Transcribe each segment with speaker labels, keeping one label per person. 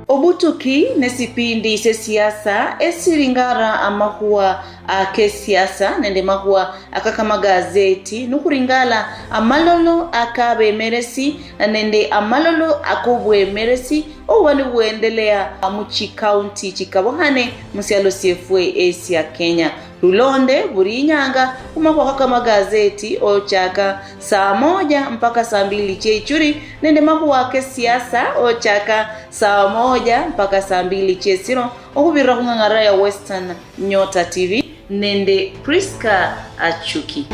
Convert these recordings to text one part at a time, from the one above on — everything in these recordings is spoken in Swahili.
Speaker 1: Obutuki nesipindi se siasa esiringara amahua ke siasa nende mahua akakama gazeti nukuringala amalolo akabe meresi nende amalolo akobwe meresi owani buendelea muchi county chikabahane musialo CFA Asia Kenya Lulonde burinyanga umakwa kama gazeti ochaka saa 1 mpaka saa 2 chechuri nende mahua ke siasa ochaka saa 1 mpaka saa 2 chesiro okubira kungangara ya Western Nyota TV nende Priska Achuki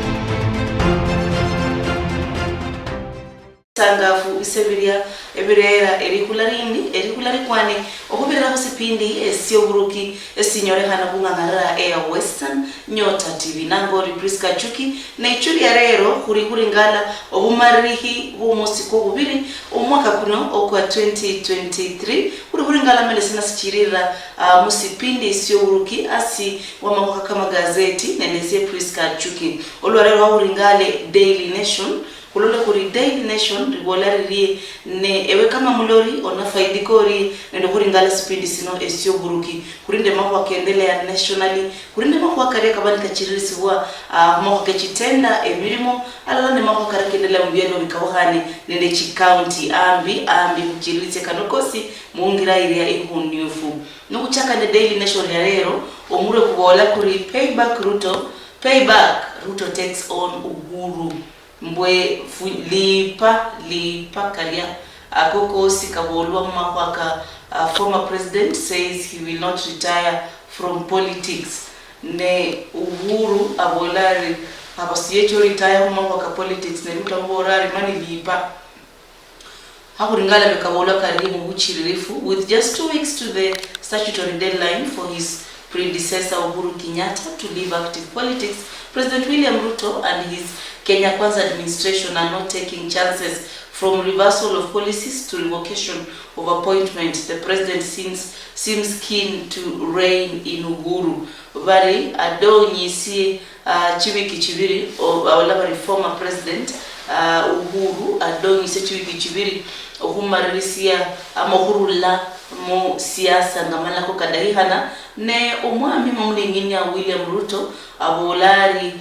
Speaker 1: Sangafu isebiria ebirera erikulari kwani okubira kusipindi esioburuki esinyore hana kungangara ya Western Nyota TV nangori Priska Achuki na ichuri ya rero kuri ngala obumarihi bumusiko bubiri umwaka kuno okwa 2023 kuri ngala melesina sichirira musipindi esioburuki asi wamako kama gazeti neneze Priska Achuki olwarero waburingale Daily Nation kulole kuri Daily Nation ribolari ne ewe kama mulori ona faidikori nendo kuri ngala sipindi sino esio buruki kurinde mako kendelea nationally kurinde mako kare kabani kachirisi wa mako kechitenda emirimo alala ne mako kare kendelea mbiendo bikawahani nende chi county ambi kuchirisi kanokosi muungira iria ihuniufu nukuchaka ne Daily Nation ya rero omure kubola kuri payback Ruto takes on Uhuru mbwe lipa kalia akoko sikabolwa makwaka former president says he will not retire from politics ne Uhuru abolari abasiyecho retire makwaka politics ne lutamborari mani lipa hakuringala bekabolwa karimu uchiririfu with just 2 weeks to the statutory deadline for his predecessor Uhuru Kenyatta to leave active politics. President William Ruto and his Kenya Kwanza administration are not taking chances from reversal of policies to revocation of appointment. The president seems keen to reign in Uhuru. Bari adonyisi chibiki chibiri or former president Uhuru adonyisi chibiki chibiri ohumarisia amahurula mu siasa ngamala ko kadahihana ne omwami mumulingini ya William Ruto abolari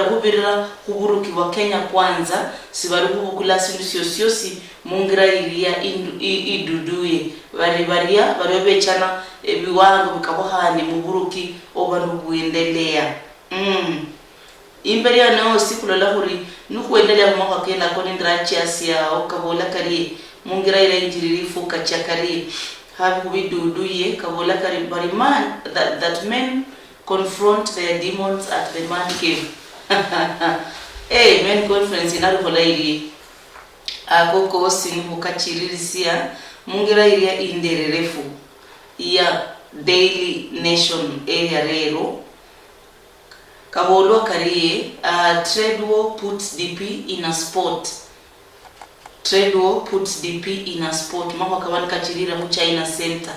Speaker 1: kubirira kuburuki wa Kenya Kwanza sibari kubukula sindusiosiosi mungira iria iduduye bari bechana ebiwango bikabohani muburuki obanu buendelea imberia nao sikulola huri nukuendelea mwaka kena koni ndrachi asia okabola kari mungira ila injiririfu kachakari have kubiduduye kabola kari bari man that men confront their demons at the man cave. Men conference inarukola ili akoko sinimukachirisia mungira ilia indererefu ya Daily Nation area rero kabolwa kariye trade war puts DP in a spot. Trade war puts DP in a spot. Mako kabani kachirira mu China Center,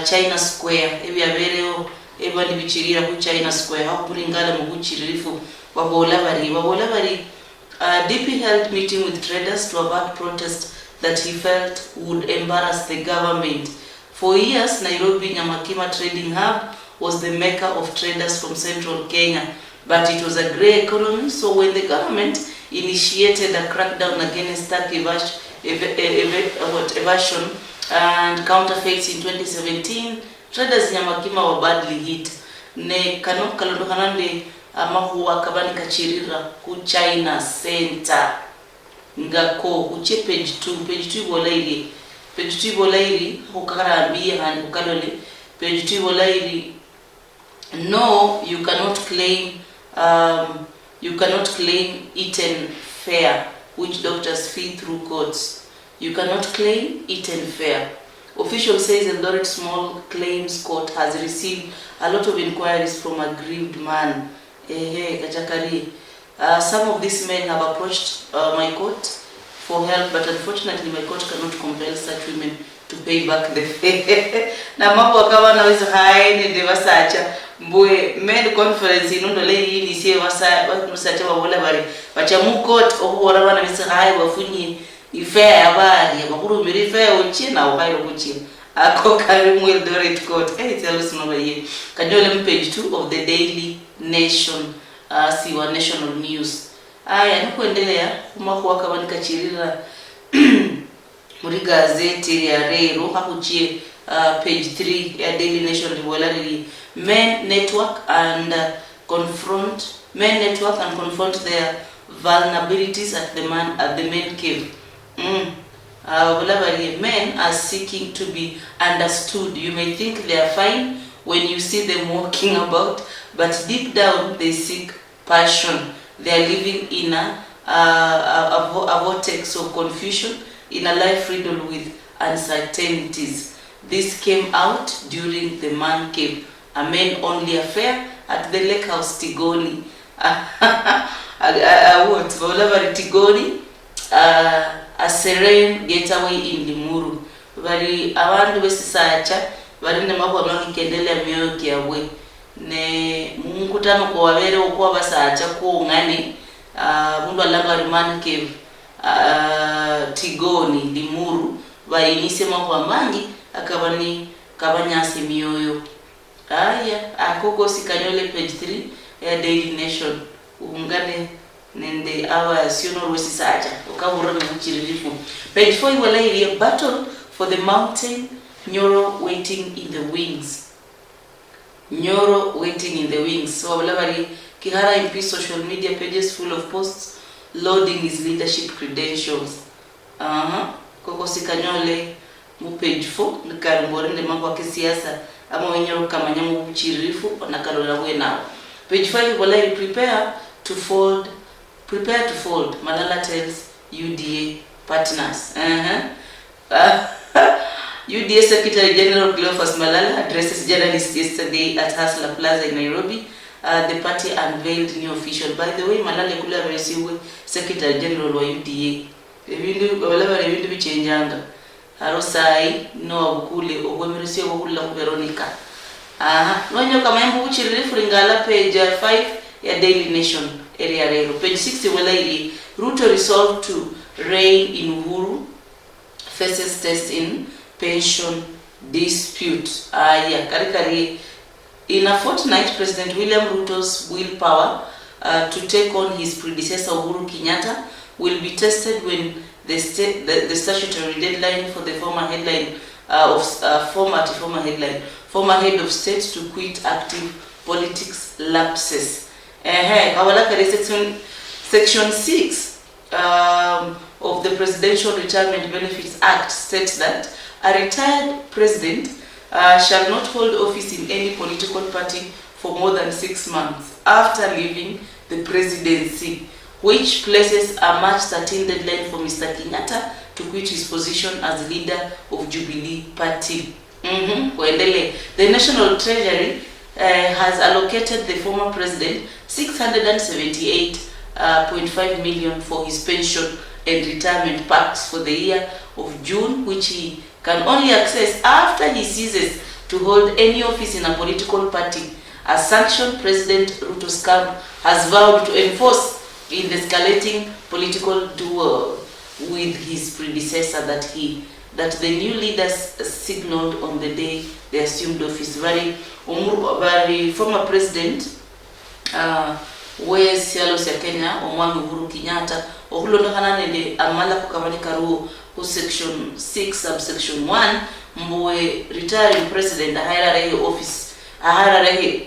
Speaker 1: China Square. Ebi abereo ebali bichirira ku China Square. Hakuringala mu buchiririfu wabola bari. DP held meeting with traders to avert protest that he felt would embarrass the government. For years, Nairobi Nyamakima Trading Hub was the mecca of traders from central Kenya, but it was a grey economy. So when the government initiated a crackdown against tax evasion and counterfeits in 2017, traders Nyamakima were badly hit. Ne kalondokanande amahuwa kabani kachirira ku China Center ngako kuche page 2 bolairi hukarambia and hukalole page 2 bolairi. No, you cannot claim eaten fare, which doctors fee through courts. You cannot claim eaten fare. Official says Eldoret Small Claims Court has received a lot of inquiries from a grieved man. Some of these men have approached my court for help, but unfortunately my court cannot compel such women to pay back the fare. Na mambo akawa naweza haene de wasacha mbwe men conference inondole yini sie wasacha wabola bari bacha mu court okubora bana bisa haye bafunyi ifea habari makuru mirifea uchina ukairo kuchina ako karimu Eldoret Court tell us no ye kanyole page 2 of the Daily Nation siwa national news. Aya nikuendelea kumakuwa kama nikachirira muri gazeti ya rero hakuchie page 3 ya Daily Nation riwalari men network and confront their vulnerabilities at the man cave. Men are seeking to be understood. You may think they are fine when you see them walking about, but deep down they seek passion. They are living in a vortex of confusion, in a life riddled with uncertainties. This came out during the man cave, a men-only affair at the lake house Tigoni. Tigoni, a serene getaway in Limuru. Bali abantu besisacha bali nemako amangikendelea myoyo kiawe ne mukutano kwa wabere okwa basacha ko ngani mundu alanga man cave Tigoni Limuru bayinise mako mangi akabani kabanyasi myoyo. Aya akoko sikanyole page 3 ya Daily Nation ungane nende awa siono rosi sacha ukabura mchirilifu. Page 4 wala ile battle for the mountain, Nyoro waiting in the wings. Nyoro waiting in the wings. So wala bali Kihara MP social media pages full of posts loading his leadership credentials. Koko sikanyole mu page 4 nikarimbore nde mambo ya kisiasa ama wenyoro kama nyamu mchirilifu nakalola we now. Page 5 wala prepare to fold. Malala tells UDA partners. UDA Secretary General Cleophas Malala addresses journalists yesterday at Hasla Plaza in Nairobi. The party unveiled new official. By the way, Malala kula resiwe Secretary General wa UDA. Ebintu bichenjanga. Harosai no abukule ogwemeresiwe okula ku Veronica. Nonyo kama yambu kuchirifu lingala page 5 ya Daily Nation area rero. Page 60 wala ili Ruto resolved to rein in Uhuru faces test in pension dispute. Karikari in a fortnight, President William Ruto's willpower to take on his predecessor Uhuru Kenyatta will be tested when the statutory deadline for the former head of state to quit active politics lapses. Section 6 of the Presidential Retirement Benefits Act states that a retired president shall not hold office in any political party for more than 6 months after leaving the presidency, which places a March 13 deadline for Mr. Kenyatta to quit his position as leader of Jubilee Party. The National Treasury has allocated the former president 678.5 million for his pension and retirement packs for the year of June, which he can only access after he ceases to hold any office in a political party, a sanction President Ruto's camp has vowed to enforce in the escalating political duel with his predecessor that the new leaders signaled on the day they assumed office. Very former president we sialo sia Kenya omwami Uhuru Kenyatta okulondokana nende amala kukabanika ruo ku section 6 subsection 1 mbuwe retiring president ahara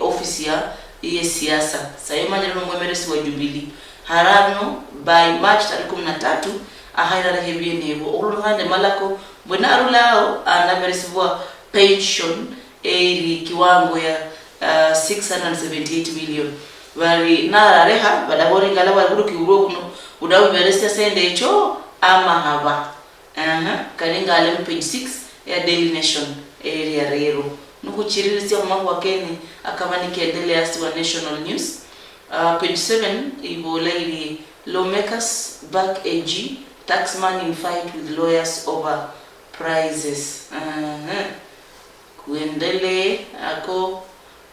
Speaker 1: office ya siasa sayemanya no mwemeresi wa Jubilee harano by March 13 ahara bienebo okulondokana malako bwana arulao anameresibwa pension kiwango ya 678 million. Bari narareha badabori ngala baruki urokuno udawiberesya sende echo ama haba. Kaningale page 6 ya Daily Nation area rero. Nukuchiririsya mambo akeni akamanike endelea siwa national news. Page 7 ibola ili lawmakers back AG taxman in fight with lawyers over prices. Kuendele ako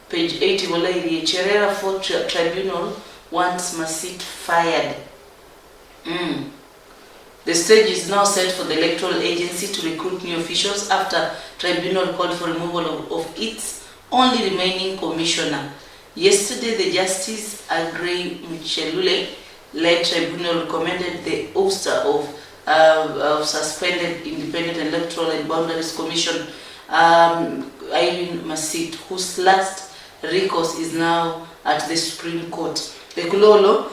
Speaker 1: page 8 wala ili Cherera for tribunal wants Masit fired. The stage is now set for the electoral agency to recruit new officials after tribunal called for removal of its only remaining commissioner. Yesterday, the Justice Agrey Muchelule-led tribunal recommended the ouster of suspended Independent Electoral and Boundaries Commission Irene Masit, whose last recourse is now at the Supreme Court. The Kulolo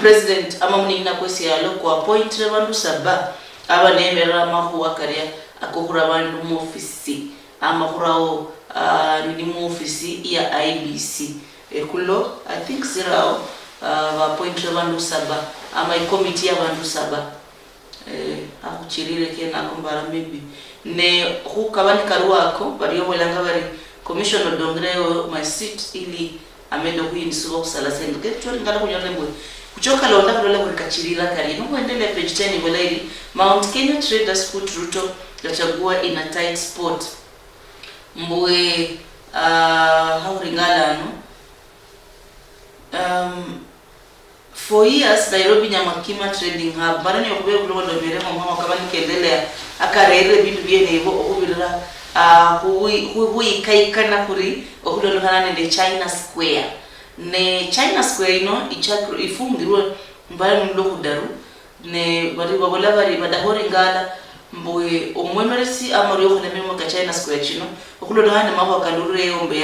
Speaker 1: President Amamnina Kwesialo ko appoint Revandu Saba abanemera mahuwa karia akohura bandu mu ofisi amahurao ni mu ofisi ya IBC ekulo I think zero appoint Revandu Saba ama committee y'abantu saba akuchirire kena kumbara maybe ne hukabani karuako bariyo bolanga bari commissioner Dongreyo my seat ili amendo huyi nisuba kusala sendo ketchori ngala kunyole mbwe kuchoka londa kulola kurikachirira kari no kuendelea page 10 ibolairi Mount Kenya traders put Ruto yachagua in a tight spot mbwe hauringala no 4 years Nairobi Nyamakima trading hub barani okube kulondo miremo mama kabani kendelea akarere bintu byenevo okubirira hui kaikana kuri okulondo hanane de China Square ne China Square ino ichakro ifungirwe mbara mloku daru ne bari babola bari badahori ngala mboye omwemeresi amari okune memo ka China Square chino okulondo hane mako kalure ombe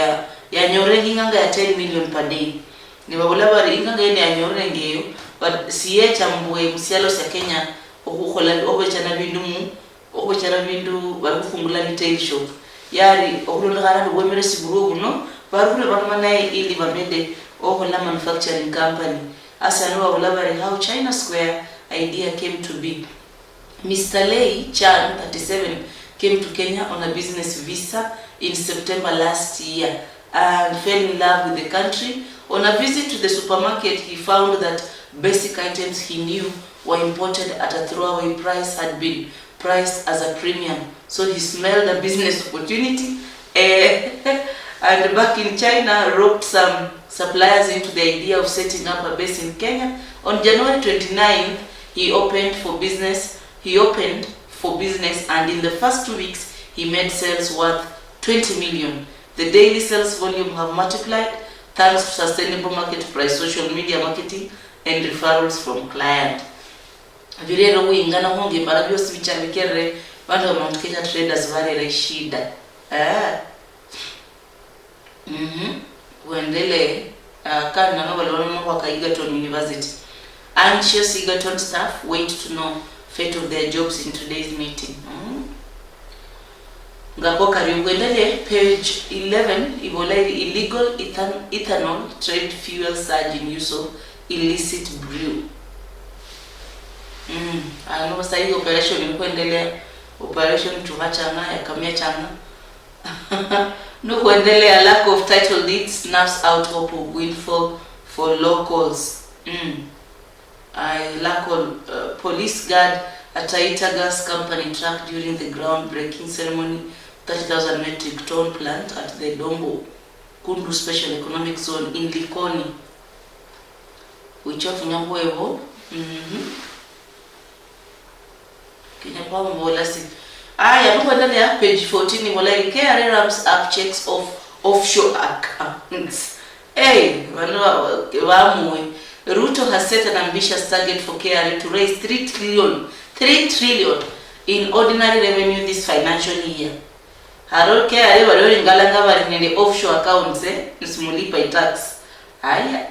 Speaker 1: ya nyore nganga ya 10 million per day ni babola bari inganga ene ya nyore ngeyo but siye chamboye musialo sa Kenya okukola obechana bindu bari kufungula retail shop yari okulondo hana obwemeresi buru no barule bakamanaye ili bamede okola manufacturing company asano babolabare how China Square idea came to be. Mr. Lei Chan 37 came to Kenya on a business visa in September last year and fell in love with the country. On a visit to the supermarket, he found that basic items he knew were imported at a throwaway price had been priced as a premium, so he smelled a business opportunity and back in China roped some suppliers into the idea of setting up a base in Kenya. On January 29th, he opened for business and in the first 2 weeks, he made sales worth 20 million. The daily sales volume have multiplied thanks to sustainable market price, social media marketing, and referrals from clients. Virero wingana honge barabio sivichamikere bantu wa Mount Kenya traders vare shida. Wendele kana no balona kwa Egerton University. Anxious Egerton staff wait to know fate of their jobs in today's meeting. Ngako kari wendele page 11 ibolai illegal ethanol trade fuel surge in use of illicit brew. Ano sai operation kuendelea operation tuvachana yakamia chana. No kuendelea lack of title deeds snaps out hope of windfall for locals. Lack of police guard at Taita gas company tracked during the groundbreaking ceremony 30,000 metric ton plant at the Dombo Kundu Special Economic Zone in Likoni. Uchofu nyamwevo. Kenya kwa mbola si. Nuko ndani ya page 14 ni molai KRA ramps up checks of offshore accounts. Ruto has set an ambitious target for KRA to raise 3 trillion in ordinary revenue this financial year. Haro KRA walio ngalanga bali nende offshore accounts nisimulipa tax.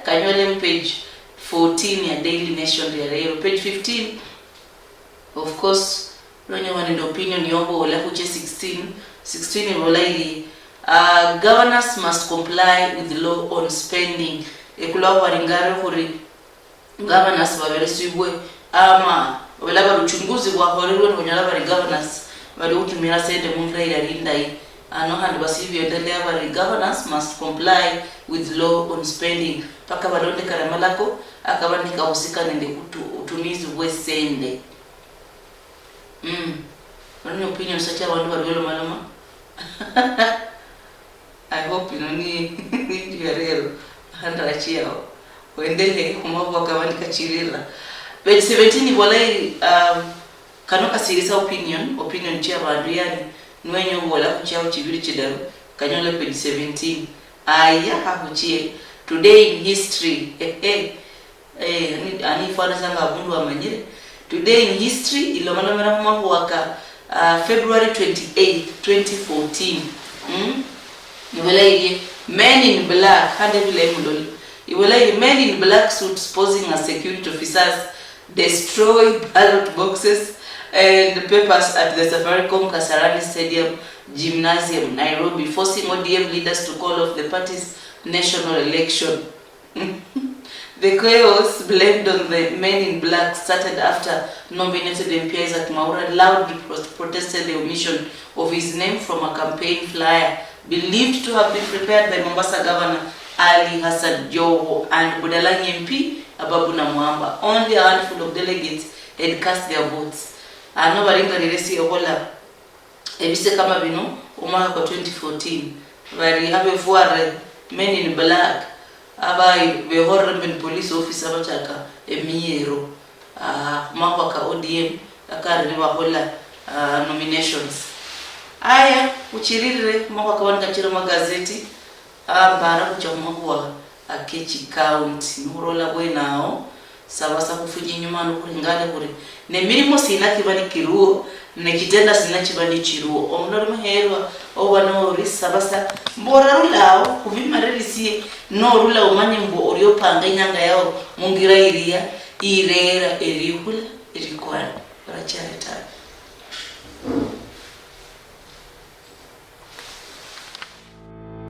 Speaker 1: Kanyole page 14 ya Daily Nation ya page 15. Of course, Lonyo wanendo opinion yombo wala kuche 16 walaili governors must comply with the law on spending. Ekula waringaro kuri governors baberesibwe ama wala baruchunguzi wa horerwe wanyala bari governors bali utumira sende munra ila rindai ano handi basibi endelea bari governors must comply with law on spending paka balonde karamalako akabandika usika nende utumizi wesende. What opinion such a one who malama? I hope you know you are real. When they come over Kachirilla. Page 17 Ibolai kanoka sirisa opinion chia bandu yani nwenyo bola kuchia uchibiri chidaru kanyola page 17 aya hakuchie today in history ani fara sanga abundu amanyire today in history ilomalomera mwaka waka February 28 2014 iwelaiye men in black hande vile mdoli iwelaiye men in black suits posing as security officers destroy ballot boxes and papers at the Safaricom Kasarani Stadium Gymnasium, Nairobi, forcing ODM leaders to call off the party's national election. The chaos blamed on the men in black started after nominated MP Isaac Mwaura loudly protested the omission of his name from a campaign flyer believed to have been prepared by Mombasa Governor Ali Hassan Joho and Budalangi MP Ababuna Mwamba. Only a handful of delegates had cast their votes. Ano baringa niresi okola ebise kama bino umaka kwa 2014 bari habe fuare men in black abai behorre men police officer bataka emiyero umaka ka ODM akari bakola nominations aya uchirire umaka kwa nkachira magazeti bara kuchomwa Akechi County nurola bwenao sabasa kufuji nyuma nukuringale kuri ne mirimo sina kibani kiruo ne kitenda sina kibani chiruo omnoro muherwa obano ri sabasa mbora rulao kubimarelisi no rula umanye mbo oriyo panga nyanga yao mungira iria irera erikula erikwana barachareta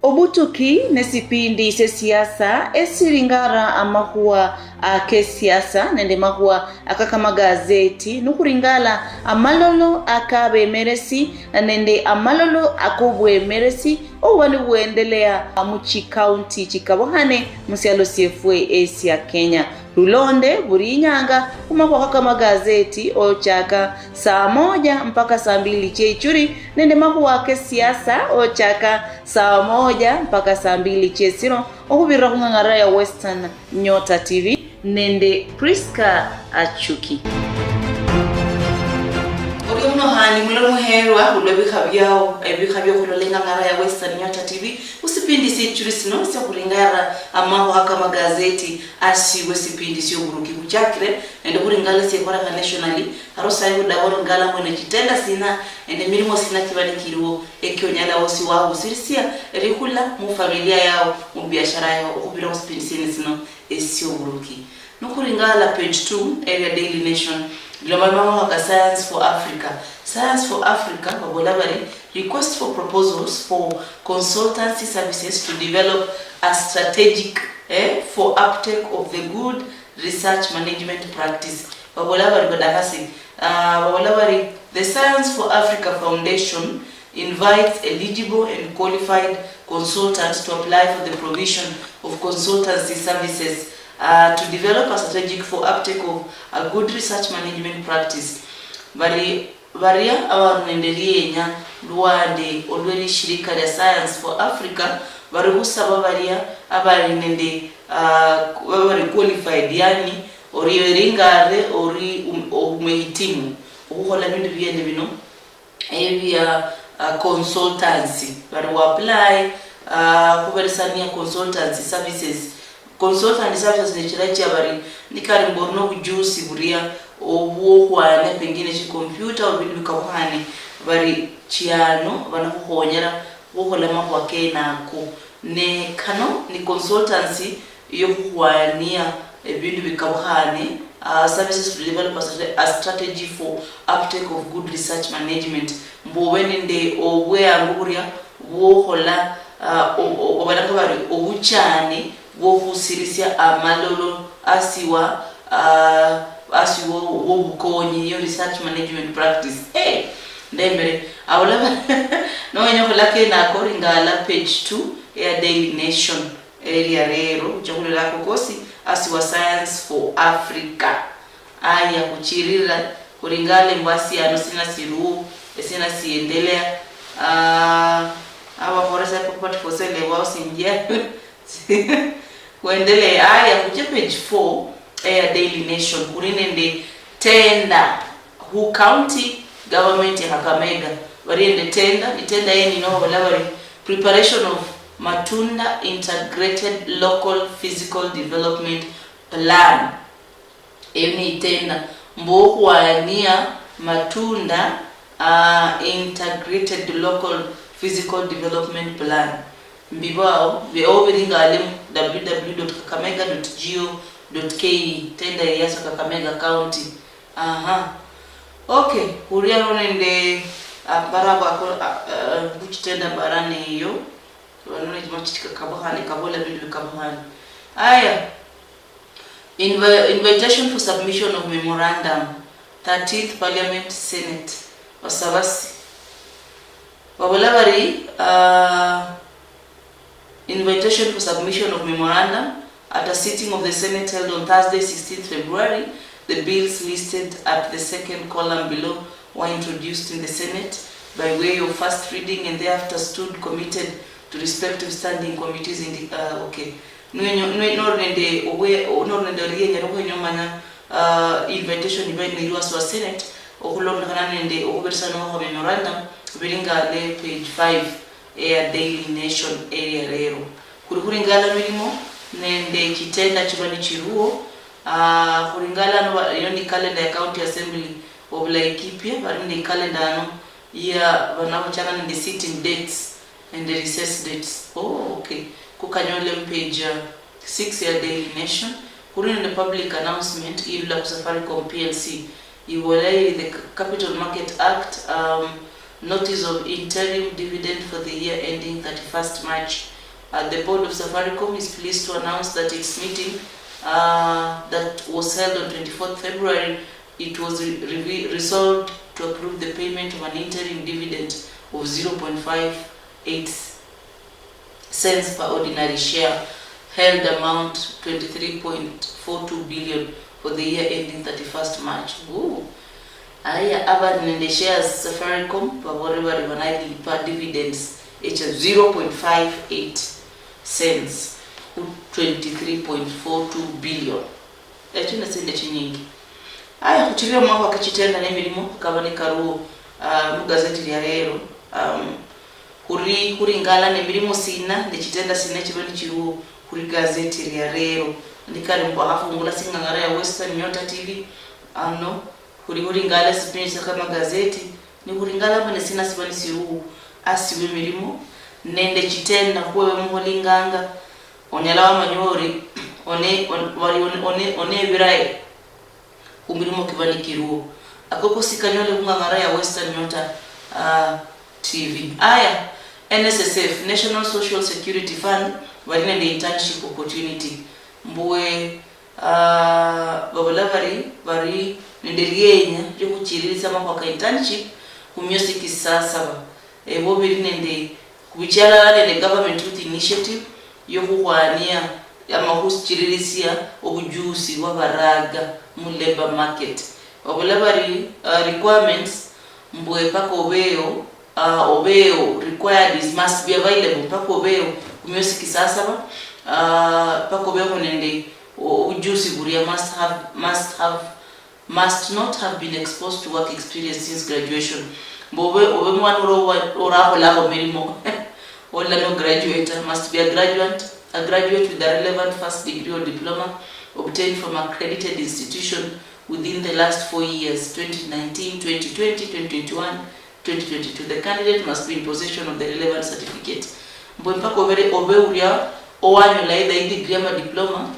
Speaker 1: Obutuki nesipindi se siasa esiringara amakuwa ke siasa nende makuwa akakama gazeti nukuringala amalolo akabe meresi nende amalolo akobwe meresi owani buendelea muchi county chikabohane musialo CFA Asia Kenya Rulonde burinyanga umakwa kama gazeti ochaka saa 1 mpaka saa 2 chechuri nende makuwa ke siasa ochaka saa 1 mpaka saa 2 chesiro okubira kungangara ya Western Nyota TV nende Priska Achuki Oriuno hani mulo muherwa ulobikhabyao ebikhabyo kulolenga ngara ya Western Nyota TV usipindi si churisino sya kuringara amaho akama gazeti asiwe sipindi syo buruki kuchakire ende kuringala se kwa nationally arosa yo daworo ngala mwene kitenda sina ende mirimo sina kibali kiruo ekyonyala osi wao sirisia erikula mu familia yao mu biashara yao okubira usipindi sino esyo buruki nukuringala page 2 area Daily Nation Global Mama Science for Africa. Science for Africa, Babolabari, request for proposals for consultancy services to develop a strategic for uptake of the good research management practice. Babolabari Badakasi. Babolabari, the Science for Africa Foundation invites eligible and qualified consultants to apply for the provision of consultancy services to develop a strategic for uptake of a good research management practice. Varia awanendelie nya luande olweli shirika la Science for Africa barihusaba varia abari nende bari qualified yani oriyeringare ori umehitimu ukuhola bintu byende bino ebya consultancy bari apply kuberesania consultancy services consultant services ni chirachi abari nikari mborno kujusi buria obuo kwane pengine chi computer obili bikahwane bari chiano banakuhonyera boholema kwa kenako ne kano ni consultancy yo kwania ebintu bikahwane services to develop a strategy for uptake of good research management mbowenende obwe anguria bohola obalanga bari obuchane wokusirisia amalolo asiwa wobukonyi yo research management practice ndemere awulaba no nyoko na koringala page 2 ya Daily Nation area rero uchakule lako kosi asiwa Science for Africa aya kuchirira kuringale mbasi ano sina siru sina siendelea aba foresa popot fosele wao sinjia kuendelea aya kuche page 4 ya Daily Nation kurinende tenda who county government ya Kakamega variende tenda yeni no balabari preparation of Matunda Integrated Local Physical Development Plan. Eni itenda mbokuwania Matunda Integrated Local Physical Development Plan. Mbibao beoveringale www.kakamega.go.ke tenda yasa Kakamega County. Okay, huriano nende baraba ko buchitenda barani hiyo. Wanone machitika kabahani kabola bidu kabahani. Aya. Invitation for submission of memorandum 13th Parliament Senate wasabasi wabolabari invitation for submission of memorandum at a sitting of the Senate held on Thursday 16th February. The bills listed at the second column below were introduced in the Senate by way of first reading and thereafter stood committed to respective standing committees in the okay. Invitation ibaini iluwa Senate okulona kana nende okubersana wa memorandum bilinga le page 5 ya Daily Nation area rero kuringala milimo nende kitenda chibani chiruo kuringala no yoni calendar ya county assembly of Laikipia bari ni calendar no ya banabachana nende sitting dates and the recess dates. Okay, kukanyole page 6 ya Daily Nation. Kurini the public announcement ila Safaricom PLC iwalai the Capital Market Act notice of interim dividend for the year ending 31st March. The board of Safaricom is pleased to announce that its meeting that was held on 24th February, it was resolved to approve the payment of an interim dividend of 0.58 cents per ordinary share, held amount 23.42 billion for the year ending 31st March. Aya aba nende shares Safaricom paboreba ribanai per dividends each 0.58 cents 23.42 billion. Echo na sende chinyingi. Aya kuchilio mwaka kachitenda na milimo kabani karuo mu gazeti ya rero kuri ngala ne milimo sina ndechitenda sina chibani chiruo kuri gazeti ya rero ndikali mbo hafu ngula singangara ya Western Nyota TV kuri ngala sipinisa kama gazeti ni kuri ngala mbone sina sibani siruo asiwe milimo nende chitenda kuwe muholinganga onyalawa manyori one birai umilimo kibani kiruo akoko sikanyole kungangara ya Western Nyota TV. Aya NSSF National Social Security Fund walina the internship opportunity mbuwe babalavari bari nenderienya yo kuchirisa makwa internship kumyosi kisasa bobiri nende kubichala nende government youth initiative yo kuwania amahusichiririsia obujusi wabaraga mu labor market babalavari requirements mbuwe pako obeo required is must be available pako obeo kumyosi kisasa pako obeo nende ujusi buria must not have been exposed to work experience since graduation. Obe mwana ora la milimo ola no graduate must be a graduate with a relevant first degree or diploma obtained from accredited institution within the last 4 years 2019, 2020, 2021, 2022. The candidate must be in possession of the relevant certificate. Mpaka obe uria owanyo la either degree ama diploma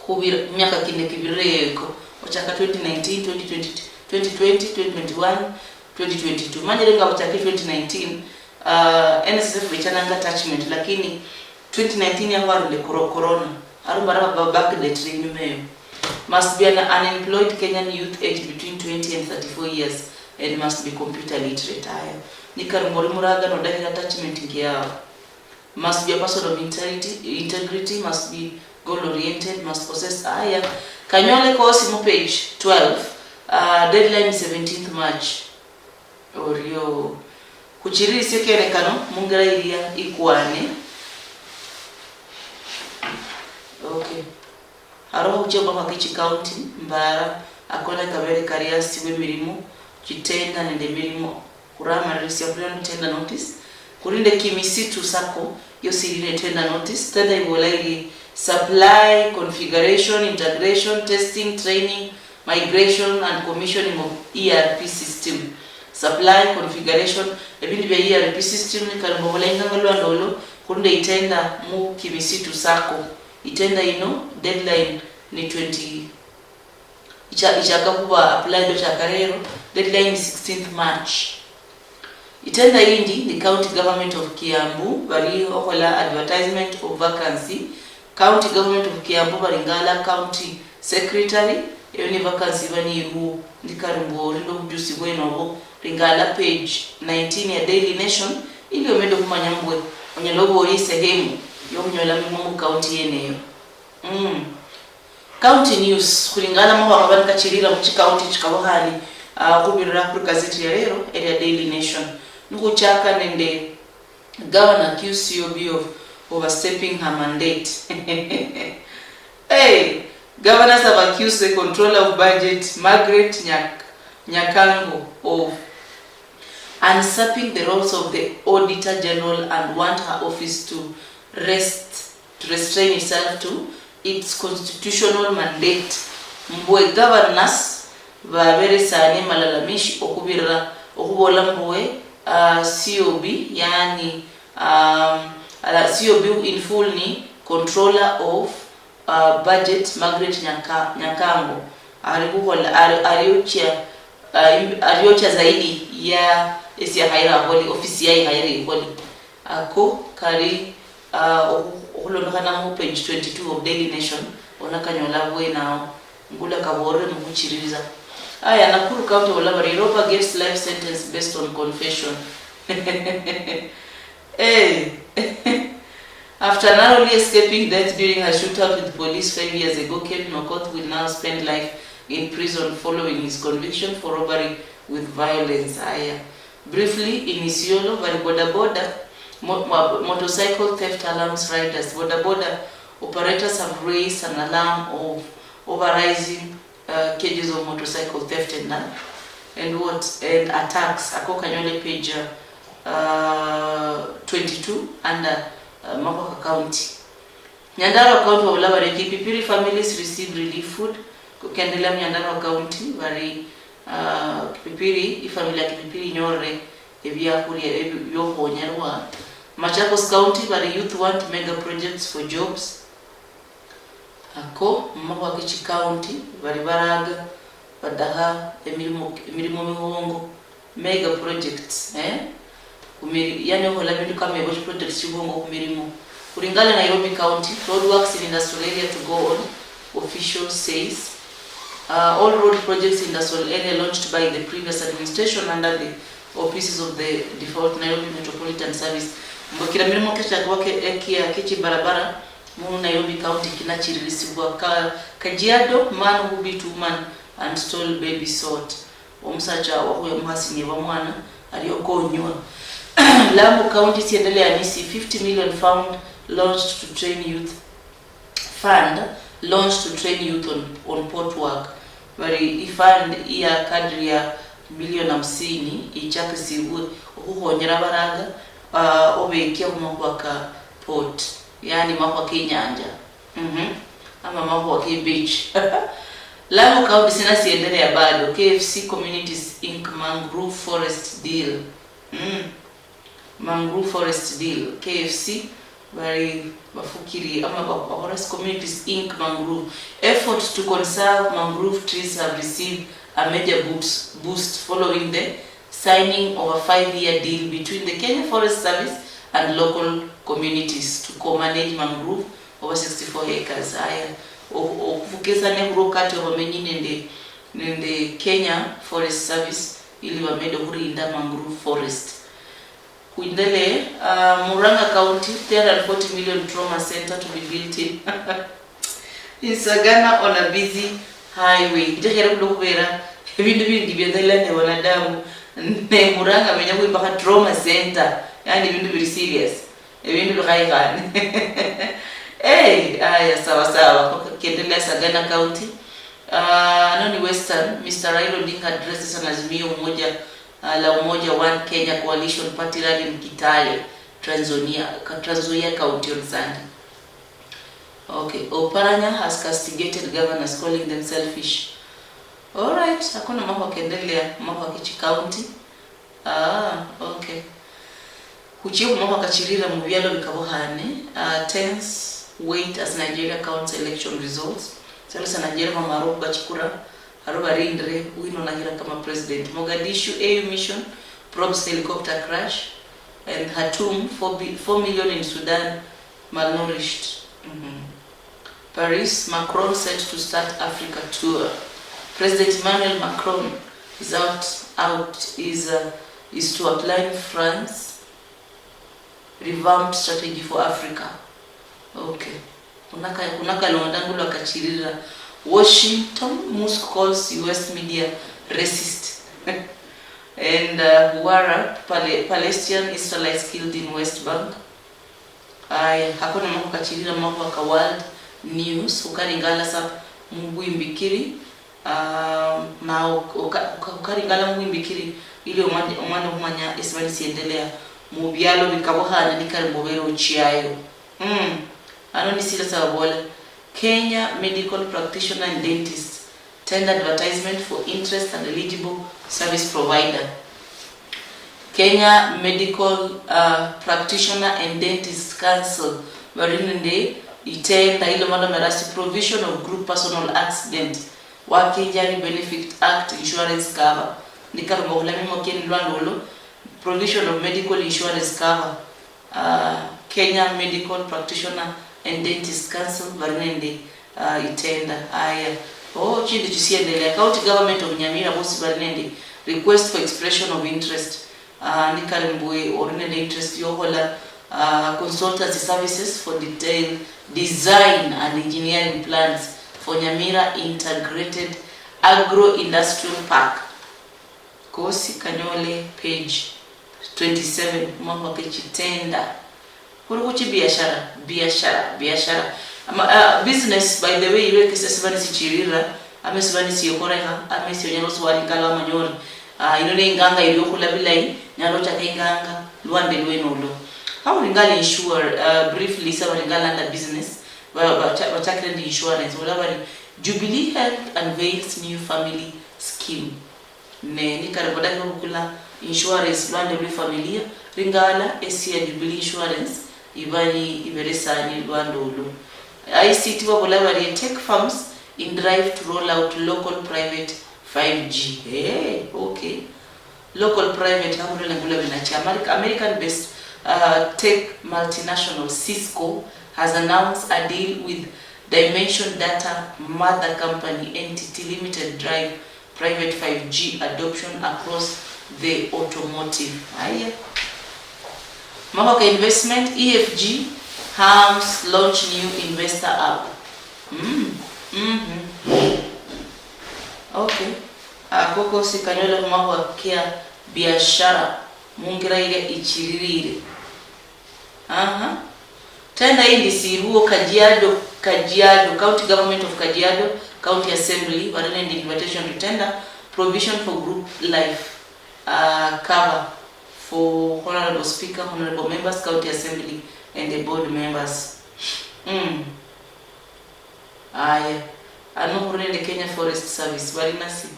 Speaker 1: kubira miaka kine kibireko ochaka 2019, 2020, 2021, 2022. Manjelenga ochaka 2019 NSSF vichananga attachment lakini 2019 yangu le corona arumba backdate renew must be an unemployed Kenyan youth aged between 20 and 34 years and must be computer literate. Nikarumori muraga no dai attachment ngiya must be a person of integrity, must be goal oriented, must possess kanyole course mo page 12 deadline 17th March orio kuchiriri sekerekano mungara iria ikwane. Okay, aroho ucheba kwa Kichi County mbara akona kabere kariasi we mirimo kitenda nende mirimo kurama resi aplan tenda notice kurinde kimisitu sako yosirine tenda notice tenda ibolai supply configuration integration testing training migration and commissioning of ERP system supply configuration ebindi bya ERP system kalombolenga ngalwandolo kunde itenda mu kimisitu sako itenda ino deadline ni 20 ichaka kuba apply do chakarero deadline 16th March itenda indi the county government of Kiambu bali okola advertisement of vacancy county government of Kiambu balingala county secretary yoni vacancy bani ru ndikarumbo ndo kujusi bwenobo ringala page 19 ya Daily Nation ili omedo kumanyambwe onyelobo ori sehemu yomnyola mu county yeneyo county news kulingana mo bakabani kachirira mu county chikabahani kubirira kuri gazeti ya lero area Daily Nation nuko chaka nende governor QCOB of overstepping her mandate. Hey, governors have accused the controller of budget Margaret Nyakango of usurping the roles of the Auditor General and want her office to restrain itself to its constitutional mandate. Mbwe governors babere sane malalamishi okubirira okubola mbwe COB yani COB in full ni controller of budget Margaret Nyakango aliocha zaidi ya esi ya haira holi ofisi ya haira holi ako kari okulondokana mu page 22 of Daily Nation onakanyola bwe nao ngula kabore mu kuchiriza aya Nakuru County Olabari Roba gets life sentence based on confession. Hey. After narrowly escaping death during her shootout with police 5 years ago, Kevin Okoth will now spend life in prison following his conviction for robbery with violence. Aya. Briefly, in Isiolo, boda motorcycle theft alarms riders. Boda operators have raised an alarm of overrising cases of motorcycle theft and attacks. Akokanyole page 22 under Mapoka County. Nyandarua County of Olabari Kipipiri families receive relief food. Kukendela Nyandarua County bari Kipipiri ifamilia Kipipiri nyore ebya kuri yoko nyarwa. Machakos County bari youth want mega projects for jobs. Ako Mapoka Kichi County bari baraga badaha emirimo mihongo mega projects yani hola bintu kama ebo projects chibongo kumirimo kuringana Nairobi County road works in industrial area to go on official says all road projects in industrial area launched by the previous administration under the offices of the default Nairobi Metropolitan Service mbokira mirimo kesha kwake ekia kichi barabara mu Nairobi County kinachiririsibwa Kajiado man who beat woman and stole baby salt omusacha wahuye muhasinye bamwana aliyokonywa. Lamu County siendelea nisi 50 million fund launched to train youth on port work. Bari ifund iya kadri ya milioni 50 ichake siwe okuhonyera baraga obekia kumwaka port yani mako kinyanja ama mako beach. Lamu County sina siendelea bado KFC Communities Inc. Mangrove Forest Deal. Mangrove Forest Deal KFC bari bafukiri ama Forest Communities Inc. Mangrove efforts to conserve mangrove trees have received a major boost following the signing of a 5-year deal between the Kenya Forest Service and local communities to co-manage mangrove over 64 acres. Okufukeza nebro kati obamenyi nende Kenya Forest Service ili wamedo kurinda mangrove forest. Kuindele Muranga County 340 million trauma center to be built in Sagana on a busy highway. Jehera kulokubera ebintu bingi byendela ne wanadamu ne Muranga menya kuimbaka trauma center yani ibintu biri serious ebintu bikaigana. Hey, aya sawa. Kendelea Sagana County Noni Western, Mr. Raila Odinga addresses an Azimio Umoja la Umoja One Kenya Coalition Party rally in Kitale, Trans Nzoia County on Sunday. Okay, Oparanya has castigated governors calling them selfish. Alright, hakuna mambo kaendelea, mambo Kichi County. Okay. Kuchibu mambo kachirira mu byalo bikabohane, tense wait as Nigeria counts election results. Sasa Nigeria mamarobu gachikura haroba rindre wino nagira kama president. Mogadishu AU mission probes helicopter crash, and Khartoum 4 million in Sudan malnourished. Paris, Macron set to start Africa tour. President Emmanuel Macron is to apply France revamped strategy for Africa. Okay. Kunaka londangulo akachirira. Washington, Moscow calls US media racist. And Huara, Palestinian Israelites killed in West Bank. Hakuna mambo kachirira mambo ka world news. Ukaringala sa Mbuimbikiri. Na ukaringala Mbuimbikiri ile umwana umanya isibani siendelea. Mubyalo bikabohana nikarimbobero uchiayo. Anoni sila sababola. Kenya medical practitioner and dentist tender advertisement for interest and eligible service provider. Kenya medical practitioner and dentist council barinende itenda ile mwana merasi provision of group personal accident wakijari benefit act insurance cover nikarumbola mimo keni lwandolo provision of medical insurance cover. Kenya medical practitioner and dentist council barinende itenda aya chindi chisiendelea. County government of Nyamira bosi barinende request for expression of interest nikarimbwe orinende interest yohola consultancy services for detailed design and engineering plans for Nyamira integrated agro-industrial park. Kosi Kanyole page 27 mambo kechitenda kurukuchi biashara business. By the way, iwe kisa sibani sichirira ame sibani siyokoreha ame siyonyalo swali kala manyori inone inganga iliyokula bilai nyalo chaka inganga luande lwenolo. How ringali insure briefly sa ringala under business wachakre ndi insurance wala Jubilee Health unveils new family scheme ne nikareboda kula insurance luande lwe familia ringala esia Jubilee insurance ibani iberesani luandolo. ICT wabulabari tech firms in drive to roll out local private 5G. Okay. Local private American based tech multinational Cisco has announced a deal with Dimension Data mother company Entity Limited drive private 5G adoption across the automotive. Mamaka investment EFG Harms launch new investor app. Okay. Koko sikanyola mambo kia biashara mungira ile ichiririre. Tenda hii ndisiruo Kajiado County Government of Kajiado County Assembly warene ndi invitation to tender provision for group life cover for Honorable Speaker, Honorable Members, County Assembly and the board members. Ano kurende Kenya Forest Service warinasi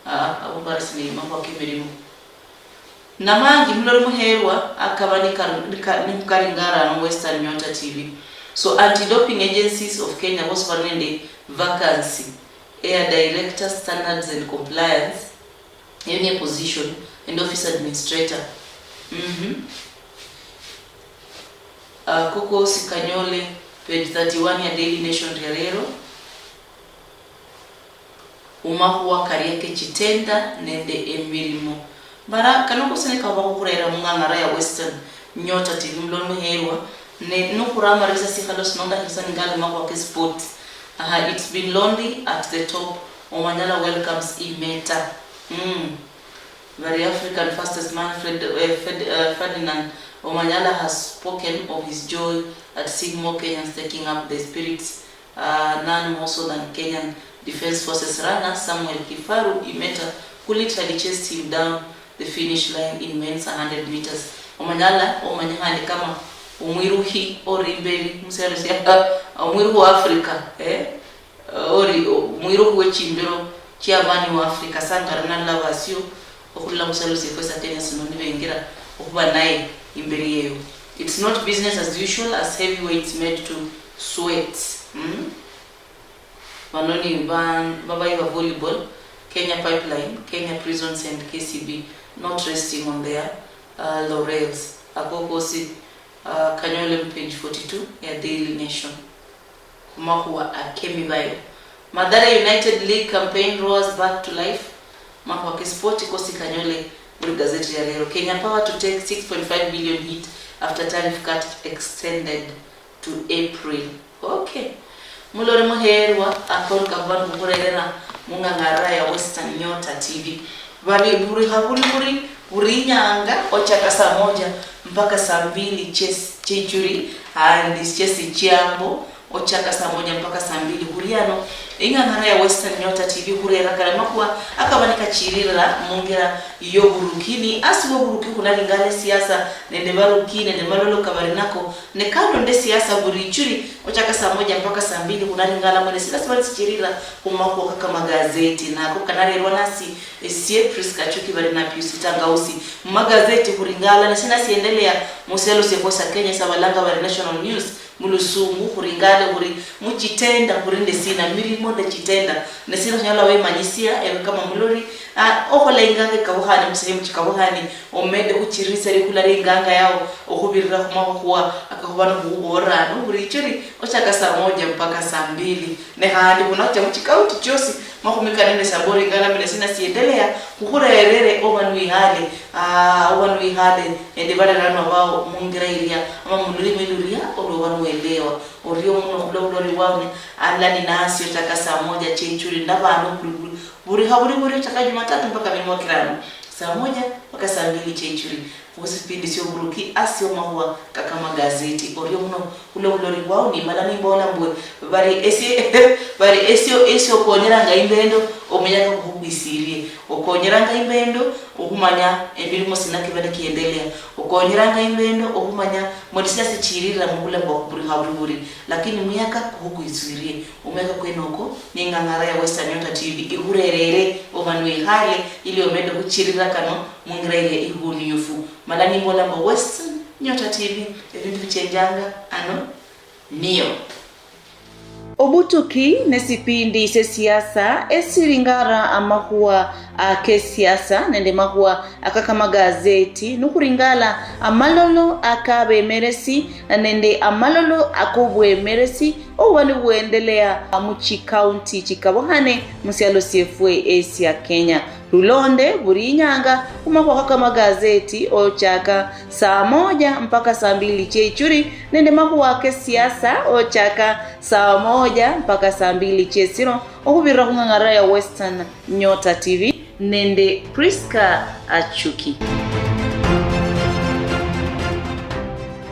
Speaker 1: abo barasini mambo kibirimu namangi mlolo muherwa akabanika nikaringara no Western Nyota TV. So anti-doping agencies of Kenya was warende vacancy air director standards and compliance any position and office administrator. Koko Sikanyole page 31 ya Daily Nation Rero umahuwa kariake chitenda nende emirimo bara kanoko seneka bakukurera mungangara ya Western Nyota TV mlolo muherwa ne nukurama risa sikhalos nonda hisani ngali makwa ke sport. It's been lonely at the top. Omanyala welcomes Imeta. Very African fastest man Ferdinand Omanyala has spoken of his joy at seeing more Kenyans taking up the spirits none more so than Kenyan Defense Forces runner Samuel Kifaru Imeta, who literally chased him down the finish line in men's 100 meters. Omanyala omanyahandi kama umwiruhi orimbeli musero sia umwiruhu wa Afrika ori umwiruhu wechimbiro chiabani wa Afrika sangarana lavasio okulla musero sia kwesa Kenya sinoni bengira okuba naye imberi yeyo. It's not business as usual as heavyweights made to sweat. Manoni Babaiva Volleyball, Kenya Pipeline, Kenya Prisons and KCB not resting on their laurels. Akokosi Kanyole page 42 ya Daily Nation. Kumakuwa Akemi Bayo. Madara United League campaign roars back to life. Makuwa Kispoti kosi Kanyole uri gazeti ya leo. Kenya Power to take 6.5 billion hit after tariff cut extended to April. Okay. Mulore muherwa akon kabanu kukorera mungangara ya Western Nyota TV. Bari buri habuli buri nyanga ochaka saa 1 mpaka saa 2 chechuri and chesi chiambo ochaka saa 1 mpaka saa 2 buriano ingangara ya Western Nyota TV kurera kalama kwa akabanika chirira mungira iyo burukini asibo buruki kuna lingale siasa nende barukine nende malolo kabarinako ne kando nde siasa burichuri ochaka saa 1 mpaka saa 2 kuna lingala mwene siasa chirira kumako kaka magazeti na ko kanale rwanasi sie Priska Chuki bari na Pius Tangausi magazeti kuringala na sina siendelea muselo sekosa Kenya sabalanga bari National News mulusungu kuringale kuri muchitenda kurinde sina mirimo de chitenda ne sina nyala we manyisia kama mulori okola inganga kabuhani musehemu chikabuhani omede uchirisa rekula inganga yao okubirira kumako kuwa akakubana kuhora no burichuri ochaka saa 1 mpaka saa 2 ne handi kunacha muchikauti chosi makumika nende sabori ngala mene sina siendelea kuhura erere obanui hale ende bada rano wao mungira ilia ama mulimi ilia obanu elewa orio muno kulori wao alani nasi utaka saa 1 chenchuri ndabano buri utaka Jumatatu mpaka Kirano saa 1 mpaka saa 2 chenchuri usipindi sio buruki asio mahua kaka magazeti orio muno kulori wao ni malani mbona mbwe bari esio konyeranga imbendo omenya ko kubisirie okonyeranga imbendo okumanya ebirimo sinake bane kiendelea okonyeranga imbendo okumanya modisia sichirira mukula buri lakini muyaka kukuisirie omeka kwenoko ningangara ya Western Nyota TV igurerere obanwe hale ili omede kuchirira kano mungirere iguni yufu malani mbola mbo Western Nyota TV ebintu bichenjanga ano niyo obutuki nesipindi se siasa esiringara amakuwa ke siasa nende makuwa akaka magazeti nukuringala amalolo akabe meresi nende amalolo akobwe meresi owani buendelea muchi county chikabohane musialo CFA Asia Kenya Lulonde burinyanga umakwa kaka magazeti ochaka saa 1 mpaka saa 2 chechuri nende makuwa ke siasa ochaka saa 1 mpaka saa 2 chesiro okubirira kungangara ya Western Nyota TV nende Priska Chuki.